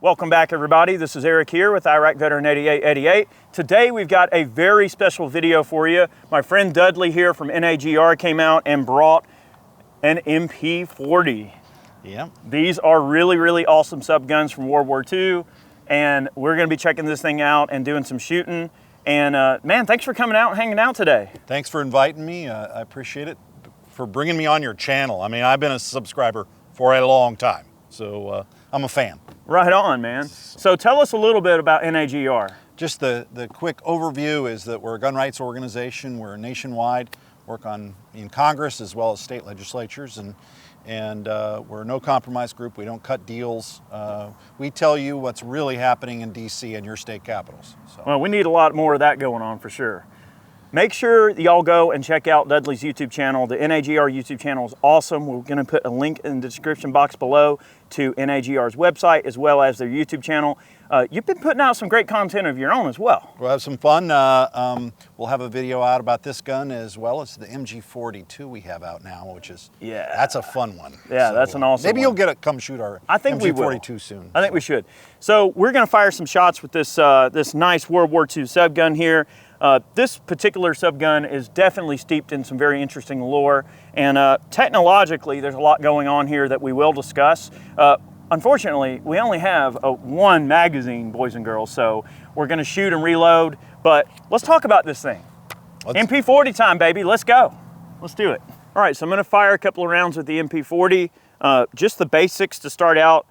Welcome back, everybody. This is Eric here with Iraq Veteran 8888. Today we've got a very special video for you. My friend Dudley here from NAGR came out and brought an MP-40. Yeah. These are really, really awesome subguns from World War II, and we're going to be checking this thing out and doing some shooting. And man, thanks for coming out and hanging out today. Thanks for inviting me. I appreciate it, for bringing me on your channel. I mean, I've been a subscriber for a long time, so I'm a fan. Right on, man. So tell us a little bit about NAGR. Just the quick overview is that we're a gun rights organization. We're nationwide, work in Congress as well as state legislatures, and we're a no compromise group. We don't cut deals. We tell you what's really happening in DC and your state capitals. So. Well, we need a lot more of that going on for sure. Make sure y'all go and check out Dudley's YouTube channel. The NAGR YouTube channel is awesome. We're going to put a link in the description box below to NAGR's website as well as their YouTube channel. You've been putting out some great content of your own as well. We'll have some fun. We'll have a video out about this gun as well as the MG-42 we have out now, which is, that's a fun one. Yeah, so, that's an awesome maybe one. You'll get to come shoot our MG-42 soon. I think we should. So we're going to fire some shots with this, this nice World War II subgun here. This particular subgun is definitely steeped in some very interesting lore, and technologically there's a lot going on here that we will discuss. Unfortunately, we only have one magazine, boys and girls, so we're going to shoot and reload, but let's talk about this thing. MP-40 time, baby. Let's go. Let's do it. All right, so I'm going to fire a couple of rounds with the MP-40. Just the basics to start out.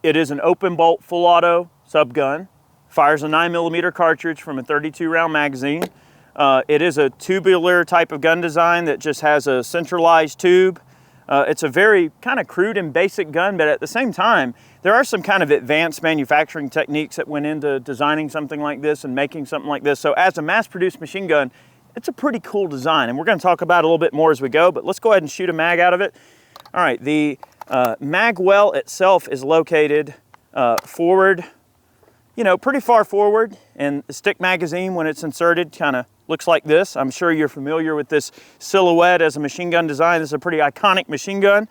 It is an open bolt full auto subgun. Fires a 9mm cartridge from a 32 round magazine. It is a tubular type of gun design that just has a centralized tube. It's a very kind of crude and basic gun, but at the same time, there are some kind of advanced manufacturing techniques that went into designing something like this and making something like this. So as a mass-produced machine gun, it's a pretty cool design, and we're going to talk about it a little bit more as we go, but let's go ahead and shoot a mag out of it. All right, the mag well itself is located forward, you know, pretty far forward, and the stick magazine, when it's inserted, kind of looks like this. I'm sure you're familiar with this silhouette as a machine gun design. This is a pretty iconic machine gun.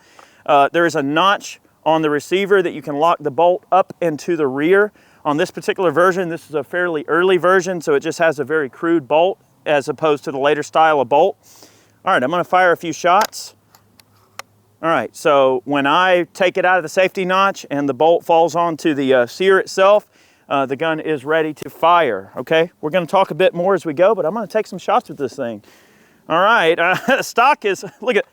There is a notch on the receiver that you can lock the bolt up into the rear. On this particular version, this is a fairly early version, so it just has a very crude bolt as opposed to the later style of bolt. All right, I'm going to fire a few shots. All right, so when I take it out of the safety notch and the bolt falls onto the sear itself, the gun is ready to fire, okay? We're going to talk a bit more as we go, but I'm going to take some shots with this thing. All right, stock is, look at,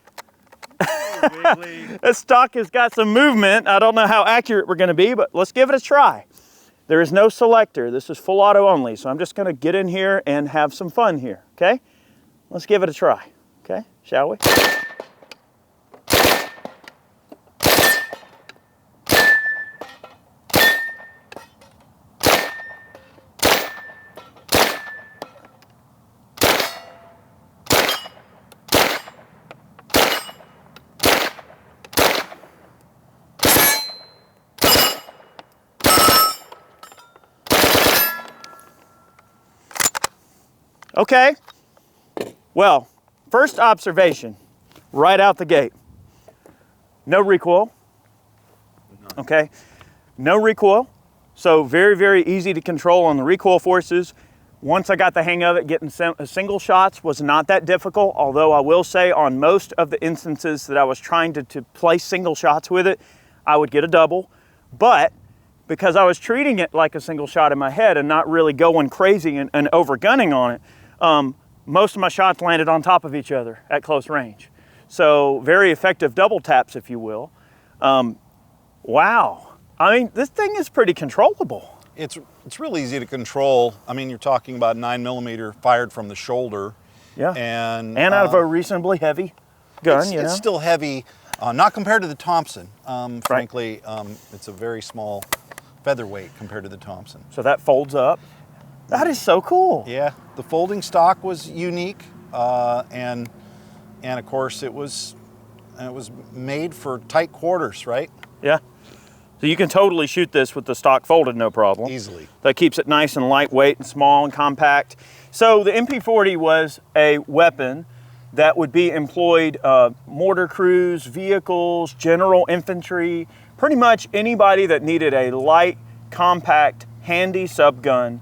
the stock has got some movement. I don't know how accurate we're going to be, but let's give it a try. There is no selector. This is full auto only, so I'm just going to get in here and have some fun here, okay? Let's give it a try, okay? Shall we? Okay, well, first observation, right out the gate, no recoil, okay, no recoil, so very, very easy to control on the recoil forces. Once I got the hang of it, getting single shots was not that difficult, although I will say on most of the instances that I was trying to place single shots with it, I would get a double, but because I was treating it like a single shot in my head and not really going crazy and over-gunning on it, most of my shots landed on top of each other at close range. So very effective double taps, if you will. Wow. I mean, this thing is pretty controllable. It's really easy to control. I mean, you're talking about 9mm fired from the shoulder. Yeah. And out of a reasonably heavy gun, it's still heavy, not compared to the Thompson. Frankly, it's a very small featherweight compared to the Thompson. So that folds up. That is so cool. Yeah, the folding stock was unique, and of course it was made for tight quarters, right? Yeah. So you can totally shoot this with the stock folded, no problem. Easily. That keeps it nice and lightweight and small and compact. So the MP-40 was a weapon that would be employed mortar crews, vehicles, general infantry, pretty much anybody that needed a light, compact, handy subgun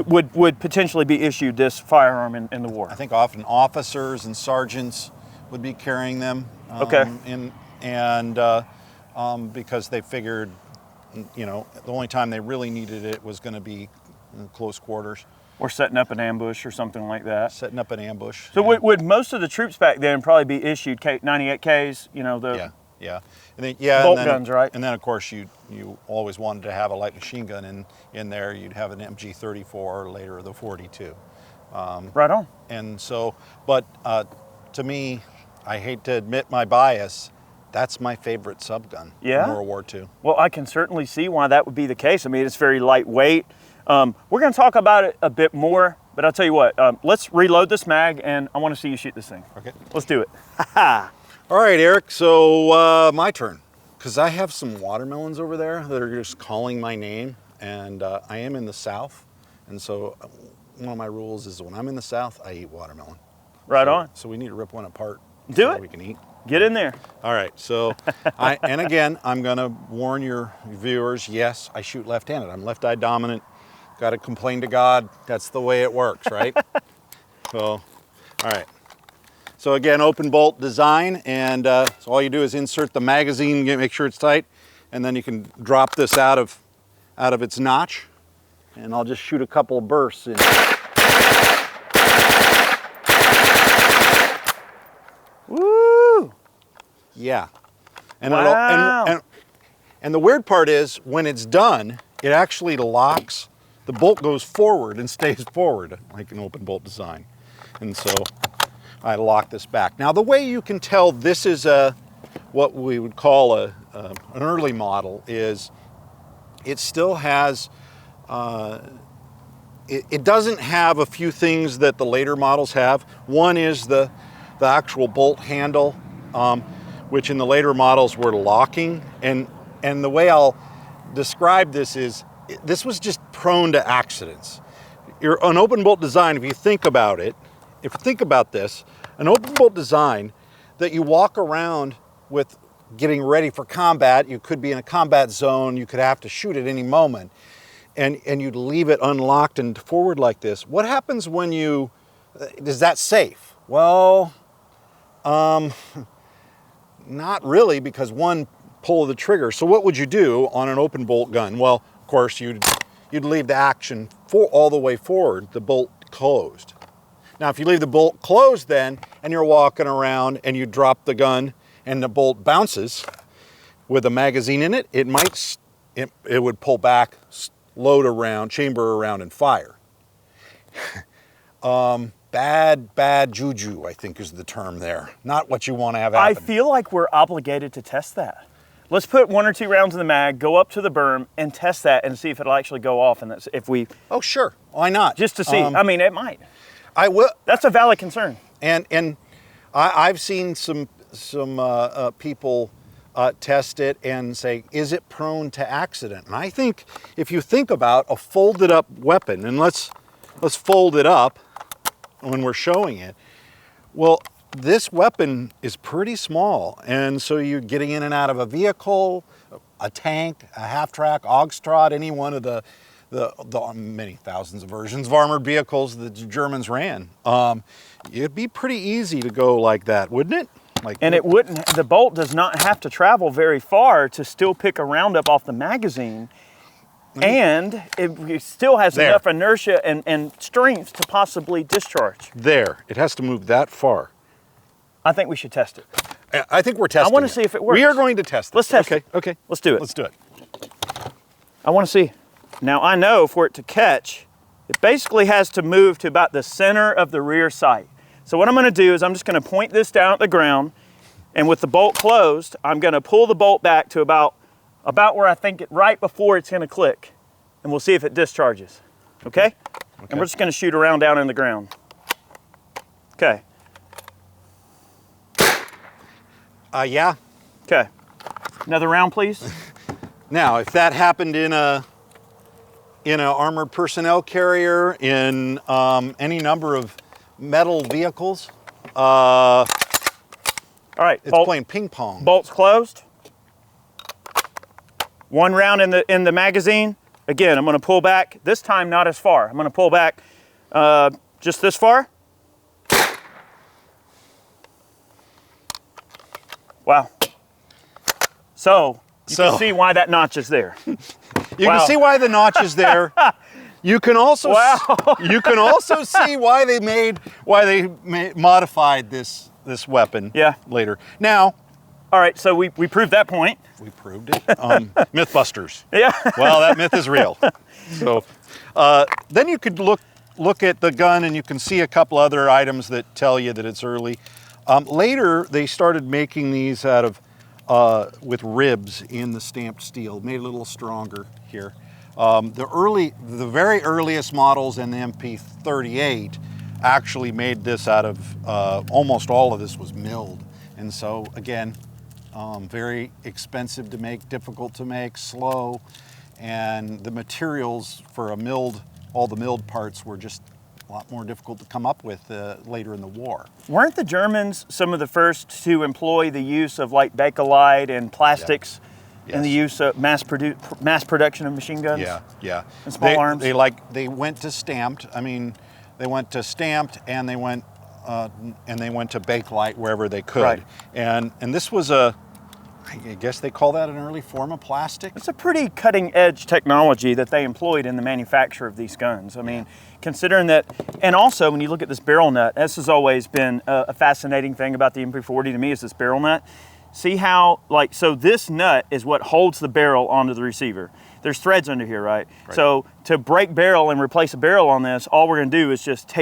would potentially be issued this firearm in the war. I think often officers and sergeants would be carrying them. Okay. Because they figured, you know, the only time they really needed it was going to be in close quarters. Or setting up an ambush or something like that. Setting up an ambush. So would most of the troops back then probably be issued 98Ks, you know, the bolt guns, right? And then of course you always wanted to have a light machine gun in there. You'd have an MG-34, later the 42. Right on. And so, but to me, I hate to admit my bias, that's my favorite subgun in World War II. Well, I can certainly see why that would be the case. I mean, it's very lightweight. We're going to talk about it a bit more, but I'll tell you what, let's reload this mag, and I want to see you shoot this thing. Okay. Let's do it. All right, Eric, so my turn, because I have some watermelons over there that are just calling my name, and I am in the South, and so one of my rules is when I'm in the South, I eat watermelon. Right on. So we need to rip one apart. Do it. We can eat. Get in there. All right, so, and again, I'm gonna warn your viewers, yes, I shoot left-handed. I'm left-eye dominant. Got to complain to God. That's the way it works, right? So, all right. So again, open bolt design, and so all you do is insert the magazine, make sure it's tight, and then you can drop this out of its notch, and I'll just shoot a couple of bursts in. Woo! Yeah. And wow. And the weird part is when it's done, it actually locks. The bolt goes forward and stays forward like an open bolt design. And so I lock this back. Now the way you can tell this is what we would call an early model is it still has, it doesn't have a few things that the later models have. One is the actual bolt handle, which in the later models were locking. And the way I'll describe this is, this was just prone to accidents. An open bolt design, if you think about it, if you think about this, an open bolt design that you walk around with getting ready for combat, you could be in a combat zone, you could have to shoot at any moment, and you'd leave it unlocked and forward like this. What happens when you, is that safe? Well, not really, because one pull of the trigger. So what would you do on an open bolt gun? Well, of course, you'd leave the action all the way forward, the bolt closed. Now, if you leave the bolt closed then, and you're walking around and you drop the gun and the bolt bounces with a magazine in it, it would pull back, load around, chamber around, and fire. Bad juju, I think is the term there. Not what you want to have happen. I feel like we're obligated to test that. Let's put 1 or 2 rounds in the mag, go up to the berm, and test that and see if it'll actually go off. And that's if we. Oh, sure. Why not? Just to see. I mean, it might. I will. That's a valid concern. And I've seen some people test it and say, is it prone to accident? And I think if you think about a folded up weapon, and let's fold it up when we're showing it. Well, this weapon is pretty small, and so you're getting in and out of a vehicle, a tank, a half-track, Ogstrot, any one of the many thousands of versions of armored vehicles that the Germans ran. It'd be pretty easy to go like that, wouldn't it? And it wouldn't. The bolt does not have to travel very far to still pick a round up off the magazine, and it still has enough inertia and strength to possibly discharge. It has to move that far. I think we should test it. I think we're testing. I want to see if it works. We are going to test it. Let's test it. Okay. Let's do it. Let's do it. I want to see. Now I know for it to catch, it basically has to move to about the center of the rear sight. So what I'm going to do is I'm just going to point this down at the ground, and with the bolt closed, I'm going to pull the bolt back to about where I think it, right before it's going to click, and we'll see if it discharges. Okay? And we're just going to shoot around down in the ground. Okay. Yeah. Okay. Another round, please. Now, if that happened in a armored personnel carrier, in any number of metal vehicles, all right. It's playing ping pong. Bolt's closed. 1 round in the magazine. Again, I'm going to pull back. This time, not as far. I'm going to pull back just this far. Wow. So you can see why that notch is there. You can see why the notch is there. You can also you can also see why they modified this weapon later. Now, all right, so we proved that point. We proved it. Mythbusters. Yeah. Well, that myth is real. So then you could look at the gun and you can see a couple other items that tell you that it's early. Later, they started making these out of with ribs in the stamped steel, made it a little stronger here. The very earliest models in the MP-38 actually made this out of, almost all of this was milled. And so again, very expensive to make, difficult to make, slow. And the materials for all the milled parts were just a lot more difficult to come up with later in the war. Weren't the Germans some of the first to employ the use of like Bakelite and plastics in the use of mass production of machine guns? Yeah. And small arms? They went to stamped. I mean, they went to stamped and they went to Bakelite wherever they could. Right. And this was I guess they call that an early form of plastic. It's a pretty cutting edge technology that they employed in the manufacture of these guns. I mean, considering that, and also when you look at this barrel nut, this has always been a fascinating thing about the MP-40 to me is this barrel nut. See how, so this nut is what holds the barrel onto the receiver. There's threads under here, right? So to break barrel and replace a barrel on this, all we're gonna do is just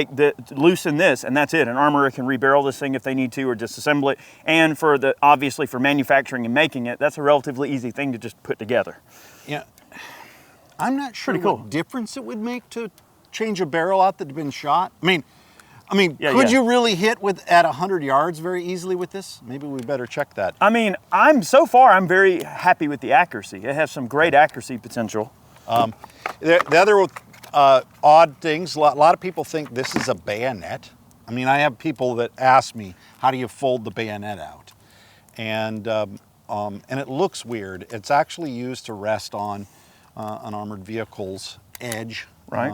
loosen this and that's it. An armorer can rebarrel this thing if they need to or disassemble it. And obviously for manufacturing and making it, that's a relatively easy thing to just put together. Yeah, I'm not sure what difference it would make to change a barrel out that had been shot. I mean, could you really hit at 100 yards very easily with this? Maybe we better check that. I mean, so far I'm very happy with the accuracy. It has some great accuracy potential. The other odd things, a lot of people think this is a bayonet. I mean, I have people that ask me, how do you fold the bayonet out? And it looks weird. It's actually used to rest on an armored vehicle's edge. Right.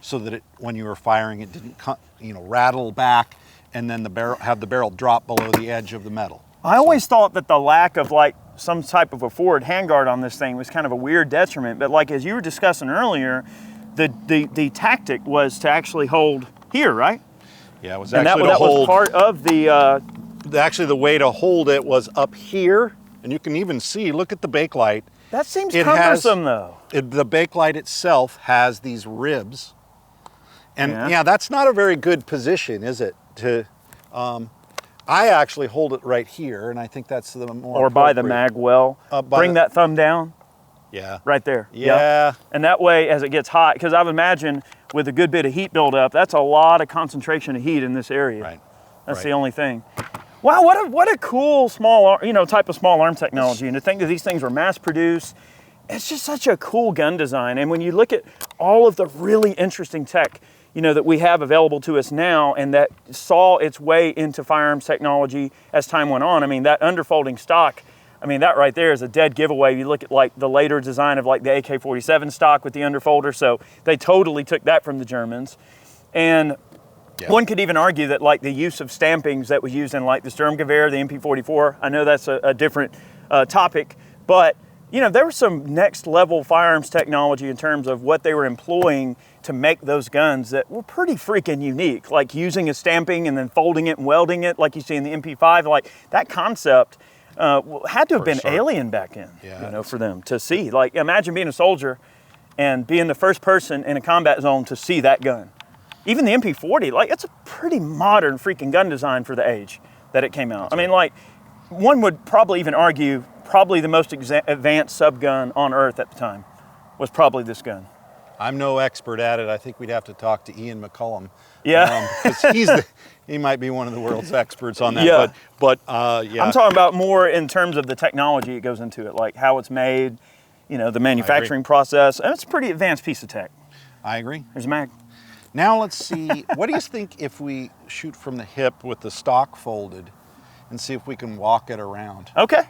So that when you were firing, it didn't rattle back, and then the barrel drop below the edge of the metal. I always thought that the lack of some type of a forward handguard on this thing was kind of a weird detriment. But as you were discussing earlier, the tactic was to actually hold here, right? Yeah, it was and actually that was part of the. Actually, the way to hold it was up here, and you can even see. Look at the Bakelite. That seems cumbersome, though. The Bakelite itself has these ribs, and that's not a very good position, is it? I actually hold it right here, and I think that's the more or by the mag well. Bring that thumb down. Yeah. Right there. Yeah. And that way, as it gets hot, because I would imagine with a good bit of heat buildup, that's a lot of concentration of heat in this area. Right. That's the only thing. Wow, what a cool type of small arm technology. And to think that these things were mass produced, it's just such a cool gun design. And when you look at all of the really interesting tech, that we have available to us now and that saw its way into firearms technology as time went on. I mean, that underfolding stock, that right there is a dead giveaway. You look at the later design of the AK-47 stock with the underfolder. So they totally took that from the Germans. And one could even argue that the use of stampings that was used in the Sturmgewehr, the MP-44, I know that's a different topic, but there was some next level firearms technology in terms of what they were employing to make those guns that were pretty freaking unique, like using a stamping and then folding it and welding it like you see in the MP5. That concept had to have been alien back then, for them to see. Imagine being a soldier and being the first person in a combat zone to see that gun. Even the MP-40, it's a pretty modern freaking gun design for the age that it came out. One would probably even argue the most advanced subgun on Earth at the time was probably this gun. I'm no expert at it. I think we'd have to talk to Ian McCullum. Yeah. Because he might be one of the world's experts on that. Yeah. But I'm talking about more in terms of the technology it goes into it, how it's made, the manufacturing process. And it's a pretty advanced piece of tech. I agree. There's a mag. Now let's see, what do you think if we shoot from the hip with the stock folded and see if we can walk it around? Okay.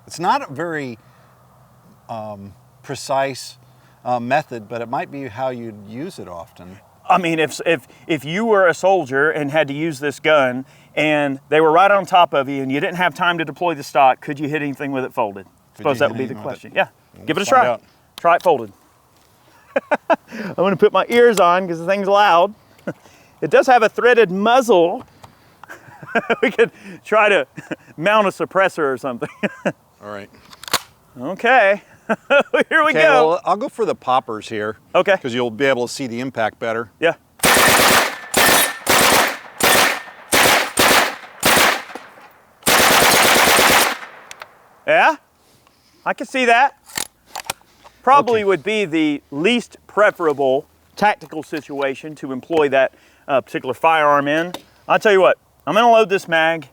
It's not a very precise method, but it might be how you'd use it often. I mean, if you were a soldier and had to use this gun and they were right on top of you and you didn't have time to deploy the stock, could you hit anything with it folded? I suppose that would be the question. Yeah, give it a try. Try it folded. I'm gonna put my ears on because the thing's loud. It does have a threaded muzzle. We could try to mount a suppressor or something. All right. Okay, here we go. Well, I'll go for the poppers here. Okay. Because you'll be able to see the impact better. Yeah. Yeah, I can see that. Probably would be the least preferable tactical situation to employ that particular firearm in. I'll tell you what, I'm gonna load this mag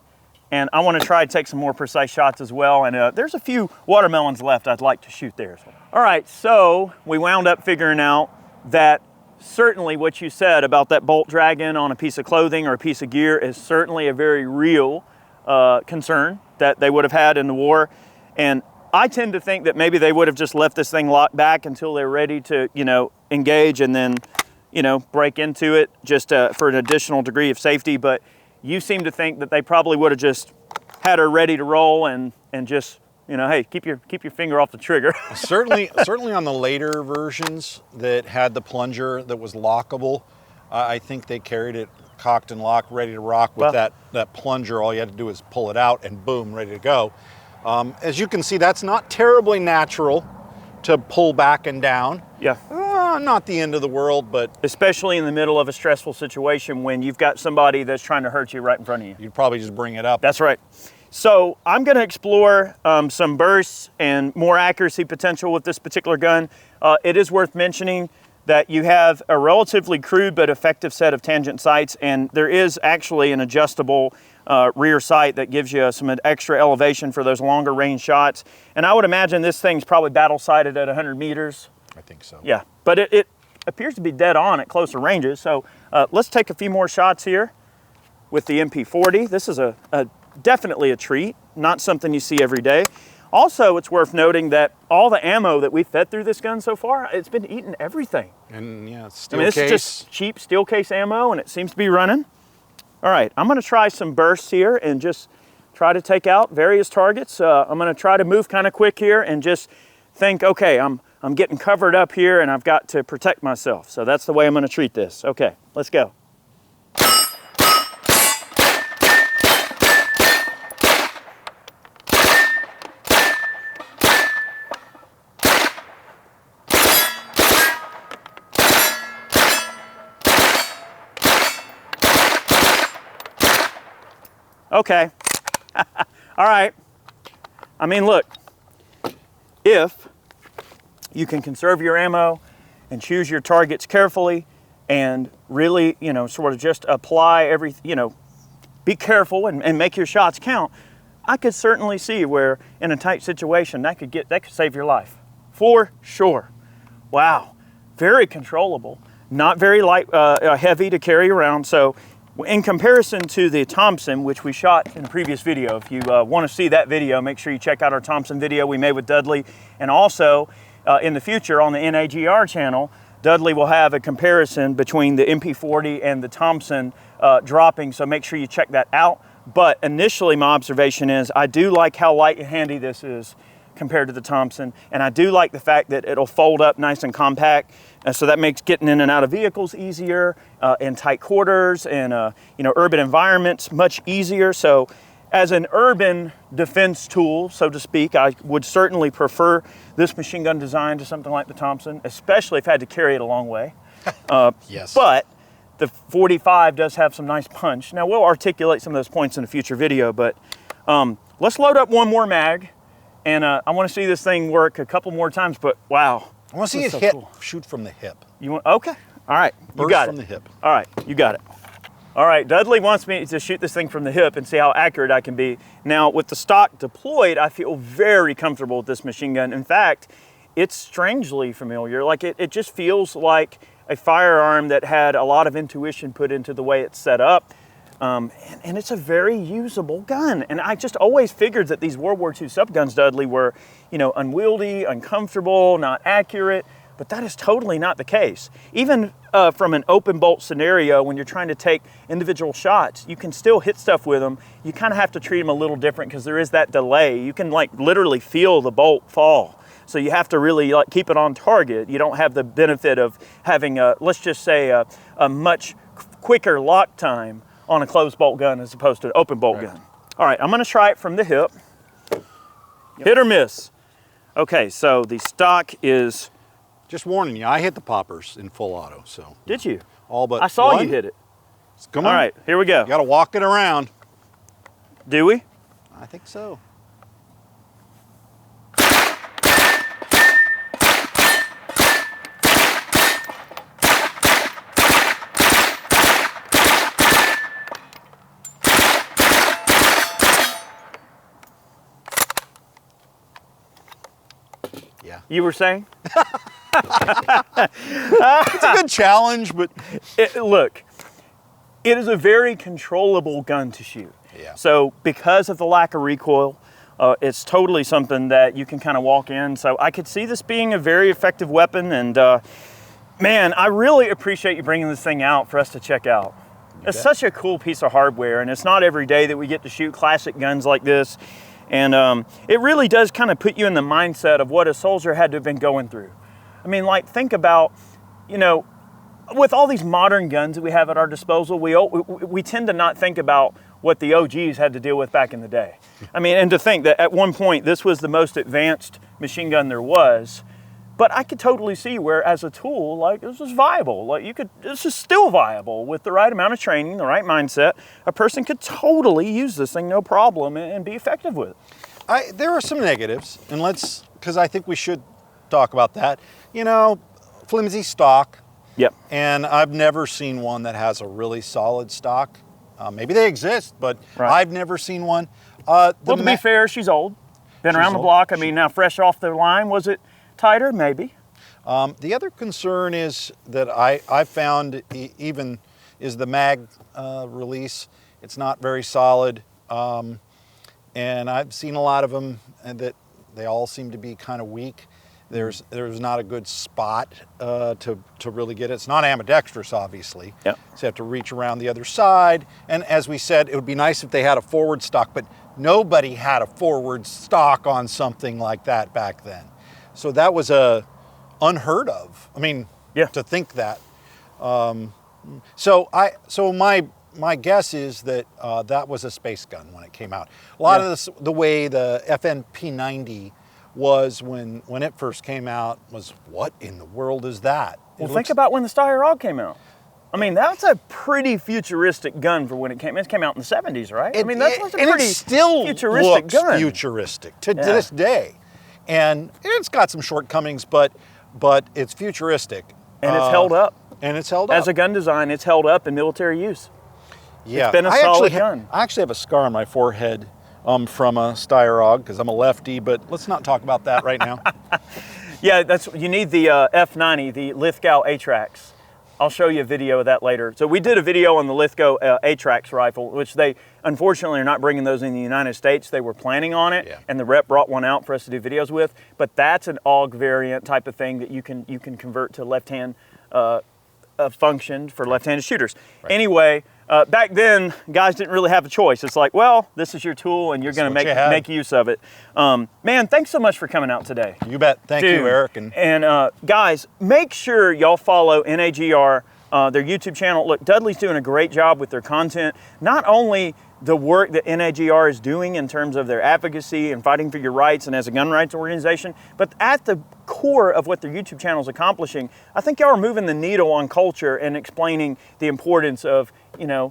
and I wanna try to take some more precise shots as well. And there's a few watermelons left I'd like to shoot there as well. All right, so we wound up figuring out that certainly what you said about that bolt dragging on a piece of clothing or a piece of gear is certainly a very real concern that they would have had in the war. And I tend to think that maybe they would have just left this thing locked back until they're ready to, engage and then, break into it just for an additional degree of safety. But you seem to think that they probably would have just had her ready to roll and just, hey, keep your finger off the trigger. certainly on the later versions that had the plunger that was lockable, I think they carried it cocked and locked, ready to rock with that plunger. All you had to do was pull it out and boom, ready to go. As you can see, that's not terribly natural to pull back and down. Yeah. Not the end of the world, but... Especially in the middle of a stressful situation when you've got somebody that's trying to hurt you right in front of you. You'd probably just bring it up. That's right. So I'm gonna explore some bursts and more accuracy potential with this particular gun. It is worth mentioning that you have a relatively crude but effective set of tangent sights, and there is actually an adjustable rear sight that gives you some extra elevation for those longer range shots. And I would imagine this thing's probably battle sighted at 100 meters. I think so. Yeah, but it appears to be dead on at closer ranges. So let's take a few more shots here with the MP-40. This is definitely a treat, not something you see every day. Also, it's worth noting that all the ammo that we fed through this gun so far, it's been eating everything. And yeah, steel this case. is just cheap steel case ammo, and it seems to be running. All right, I'm gonna try some bursts here and just try to take out various targets. I'm gonna try to move kind of quick here and just think, okay, I'm getting covered up here and I've got to protect myself. So that's the way I'm gonna treat this. Okay, let's go. Okay, all right. I mean, look, if you can conserve your ammo and choose your targets carefully and really, sort of just apply be careful and make your shots count, I could certainly see where in a tight situation that could save your life, for sure. Wow, very controllable, not very light, heavy to carry around. So in comparison to the Thompson, which we shot in a previous video, if you want to see that video, make sure you check out our Thompson video we made with Dudley. And also, in the future on the NAGR channel, Dudley will have a comparison between the MP-40 and the Thompson dropping, so make sure you check that out. But initially, my observation is I do like how light and handy this is compared to the Thompson, and I do like the fact that it'll fold up nice and compact, so that makes getting in and out of vehicles easier, in tight quarters and urban environments much easier. So as an urban defense tool, so to speak, I would certainly prefer this machine gun design to something like the Thompson, especially if I had to carry it a long way. Yes. But the 45 does have some nice punch. Now we'll articulate some of those points in a future video, but let's load up one more mag. And I want to see this thing work a couple more times, but wow. I want to see it hit. Cool. Shoot from the hip. You want? Okay. All right. Burst you got from it. the hip. All right. You got it. All right. Dudley wants me to shoot this thing from the hip and see how accurate I can be. Now, with the stock deployed, I feel very comfortable with this machine gun. In fact, it's strangely familiar. Like it just feels like a firearm that had a lot of intuition put into the way it's set up. and it's a very usable gun. And I just always figured that these World War II subguns, Dudley, were, unwieldy, uncomfortable, not accurate, but that is totally not the case. Even from an open bolt scenario, when you're trying to take individual shots, you can still hit stuff with them. You kind of have to treat them a little different because there is that delay. You can literally feel the bolt fall. So you have to really keep it on target. You don't have the benefit of having let's just say a much quicker lock time on a closed bolt gun as opposed to an open bolt gun. All right, I'm gonna try it from the hip. Yep. Hit or miss. Okay, so the stock is... Just warning you, I hit the poppers in full auto, so. Did you? All but I saw one. you hit it. Come on. All right, here we go. You gotta walk it around. Do we? I think so. Yeah. You were saying? It's a good challenge, but... Look, it is a very controllable gun to shoot. Yeah. So because of the lack of recoil, it's totally something that you can kind of walk in. So I could see this being a very effective weapon. And man, I really appreciate you bringing this thing out for us to check out. It's such a cool piece of hardware, and it's not every day that we get to shoot classic guns like this. And it really does kind of put you in the mindset of what a soldier had to have been going through. I mean, think about, with all these modern guns that we have at our disposal, we tend to not think about what the OGs had to deal with back in the day. I mean, and to think that at one point this was the most advanced machine gun there was, but I could totally see where as a tool, this was viable. This is still viable with the right amount of training, the right mindset. A person could totally use this thing, no problem, and be effective with it. There are some negatives, and because I think we should talk about that. Flimsy stock. Yep. And I've never seen one that has a really solid stock. Maybe they exist, but I've never seen one. Well, to be fair, she's old. Been around the block. I mean, now fresh off the line, was it tighter? Maybe. The other concern is that I found even is the mag release. It's not very solid. And I've seen a lot of them and that they all seem to be kind of weak. There's not a good spot to really get it. It's not ambidextrous, obviously. Yeah. So you have to reach around the other side. And as we said, it would be nice if they had a forward stock, but nobody had a forward stock on something like that back then. So that was unheard of. I mean, to think that. So my guess is that that was a space gun when it came out. A lot of the way the FNP-90 was when it first came out was, what in the world is that? Well, think about when the Steyr came out. I mean, that's a pretty futuristic gun for when it came. It came out in the 70s, right? I mean, that's a pretty futuristic gun. Futuristic to this day, and it's got some shortcomings, but it's futuristic, and it's held up. And it's held up as a gun design. It's held up in military use. Yeah, it's been a solid gun. I actually have a scar on my forehead from a Steyr because I'm a lefty, but let's not talk about that right now. Yeah, you need the F90, the Lithgow ATRAX. I'll show you a video of that later. So we did a video on the Lithgow ATRAX rifle, which they unfortunately are not bringing those in the United States. They were planning on it, and the rep brought one out for us to do videos with. But that's an AUG variant type of thing that you can convert to left-hand function for left-handed shooters. Right. Anyway, back then, guys didn't really have a choice. It's like, well, this is your tool, and you're going to make use of it. Man, thanks so much for coming out today. You bet. Thank you, Eric. And guys, make sure y'all follow NAGR, their YouTube channel. Look, Dudley's doing a great job with their content. Not only the work that NAGR is doing in terms of their advocacy and fighting for your rights and as a gun rights organization, but at the core of what their YouTube channel is accomplishing, I think y'all are moving the needle on culture and explaining the importance of,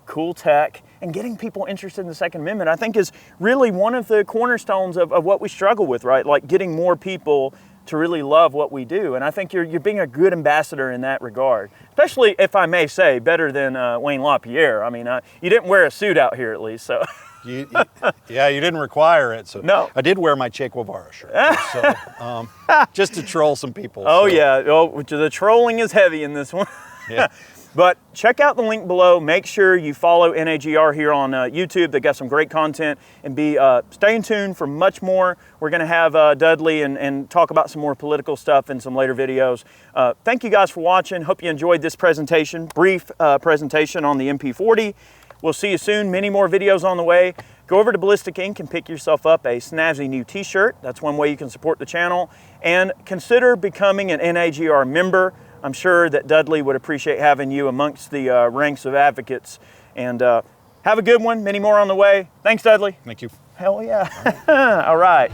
cool tech and getting people interested in the Second Amendment. I think is really one of the cornerstones of what we struggle with, right? Like getting more people to really love what we do. And I think you're being a good ambassador in that regard, especially, if I may say, better than Wayne LaPierre. I mean, you didn't wear a suit out here at least, so. you didn't require it. So no. I did wear my Che Guevara shirt, so, just to troll some people. Oh, so. Yeah. Oh, the trolling is heavy in this one. Yeah. But check out the link below. Make sure you follow NAGR here on YouTube. They got some great content, and stay tuned for much more. We're going to have Dudley and talk about some more political stuff in some later videos. Thank you guys for watching. Hope you enjoyed this presentation, brief presentation on the MP-40. We'll see you soon. Many more videos on the way. Go over to Ballistic Ink and pick yourself up a snazzy new t-shirt. That's one way you can support the channel. And consider becoming an NAGR member. I'm sure that Dudley would appreciate having you amongst the ranks of advocates. And have a good one. Many more on the way. Thanks, Dudley. Thank you. Hell yeah. All right.